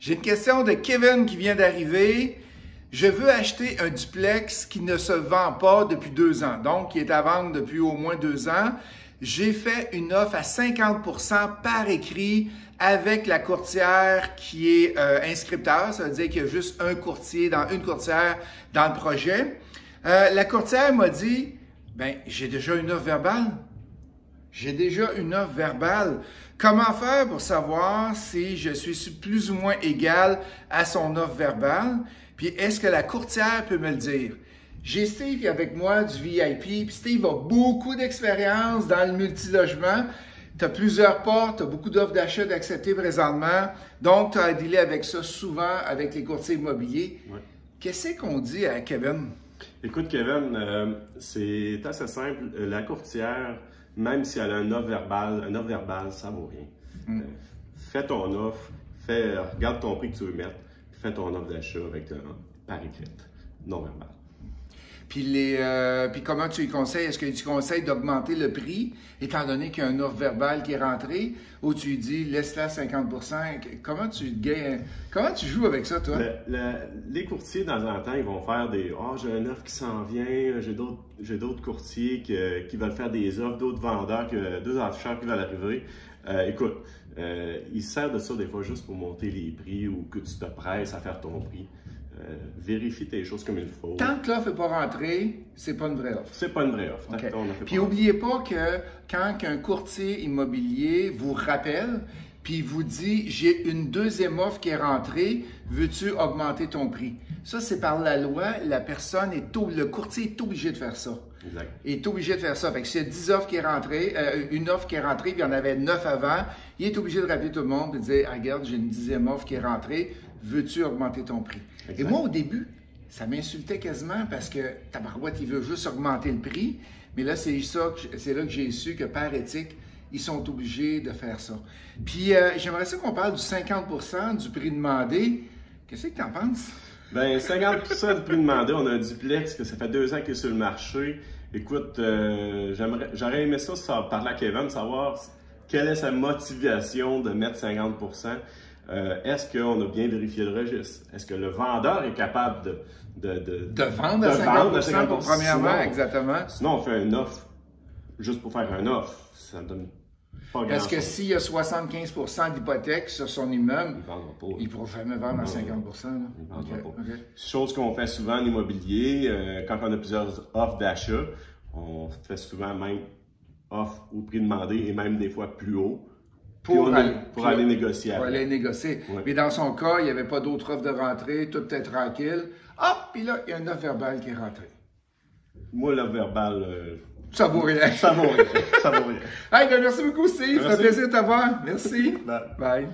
J'ai une question de Kevin qui vient d'arriver. Je veux acheter un duplex qui ne se vend pas depuis 2 ans, donc qui est à vendre depuis au moins 2 ans. J'ai fait une offre à 50% par écrit avec la courtière qui est inscripteur. Ça veut dire qu'il y a juste un courtier, une courtière dans le projet. La courtière m'a dit, ben j'ai déjà une offre verbale. J'ai déjà une offre verbale. Comment faire pour savoir si je suis plus ou moins égal à son offre verbale? Puis est-ce que la courtière peut me le dire? J'ai Steve avec moi du VIP, puis Steve a beaucoup d'expérience dans le multilogement. Tu as plusieurs portes, tu as beaucoup d'offres d'achat d'accepter présentement. Donc, tu as à dealer avec ça souvent avec les courtiers immobiliers. Ouais. Qu'est-ce qu'on dit à Kevin? Écoute, Kevin, c'est assez simple. La courtière, même si elle a une offre verbale, ça ne vaut rien. Fais ton offre, regarde ton prix que tu veux mettre, fais ton offre d'achat par écrit, non verbal. Puis comment tu lui conseilles? Est-ce que tu conseilles d'augmenter le prix, étant donné qu'il y a une offre verbale qui est rentrée, ou tu lui dis laisse-la 50%? Comment tu joues avec ça, toi? Les courtiers, dans un temps, ils vont faire des j'ai une offre qui s'en vient, j'ai d'autres courtiers qui veulent faire des offres, d'autres vendeurs, d'autres afficheurs qui veulent arriver. Écoute, ils servent de ça des fois juste pour monter les prix ou que tu te presses à faire ton prix. Vérifie tes choses comme il faut. Tant que l'offre n'est pas rentrée, c'est pas une vraie offre. C'est pas une vraie offre. Okay. Puis n'oubliez pas que quand un courtier immobilier vous rappelle, puis vous dit j'ai une deuxième offre qui est rentrée, veux-tu augmenter ton prix? Ça, c'est par la loi, le courtier est obligé de faire ça. Exact. Il est obligé de faire ça. Fait que s'il y a 10 offres qui est rentrée, une offre qui est rentrée, puis il y en avait 9 avant, il est obligé de rappeler tout le monde et de dire regarde, j'ai une 10e offre qui est rentrée, veux-tu augmenter ton prix? Exact. Et moi, au début, ça m'insultait quasiment parce que tabarouette, il veut juste augmenter le prix. Mais là, c'est là que j'ai su que par éthique, ils sont obligés de faire ça. Puis, j'aimerais ça qu'on parle du 50% du prix demandé. Qu'est-ce que tu en penses? Bien, 50% du prix demandé, on a un duplex que ça fait 2 ans qu'il est sur le marché. Écoute, j'aurais aimé ça parler à Kevin, savoir quelle est sa motivation de mettre 50%. Est-ce qu'on a bien vérifié le registre? Est-ce que le vendeur est capable de vendre à 50%, pour premièrement, exactement. Sinon, on fait une offre juste pour faire une offre. Ça donne pas grand-chose. Parce que s'il y a 75% d'hypothèque sur son immeuble, il ne pourra jamais vendre à 50%. Il ne vendra pas. Chose qu'on fait souvent en immobilier, quand on a plusieurs offres d'achat, on fait souvent même offre au prix demandé et même des fois plus haut. Pour aller négocier. Pour aller négocier. Ouais. Mais dans son cas, il n'y avait pas d'autre offre de rentrée, tout était tranquille. Ah, puis là, il y a une offre verbale qui est rentrée. Moi, l'offre verbale... ça vaut rien. Ça vaut rien. Ça vaut rien. Hey, ben merci beaucoup, Steve. Ça fait plaisir de t'avoir. Merci. Bye. Bye.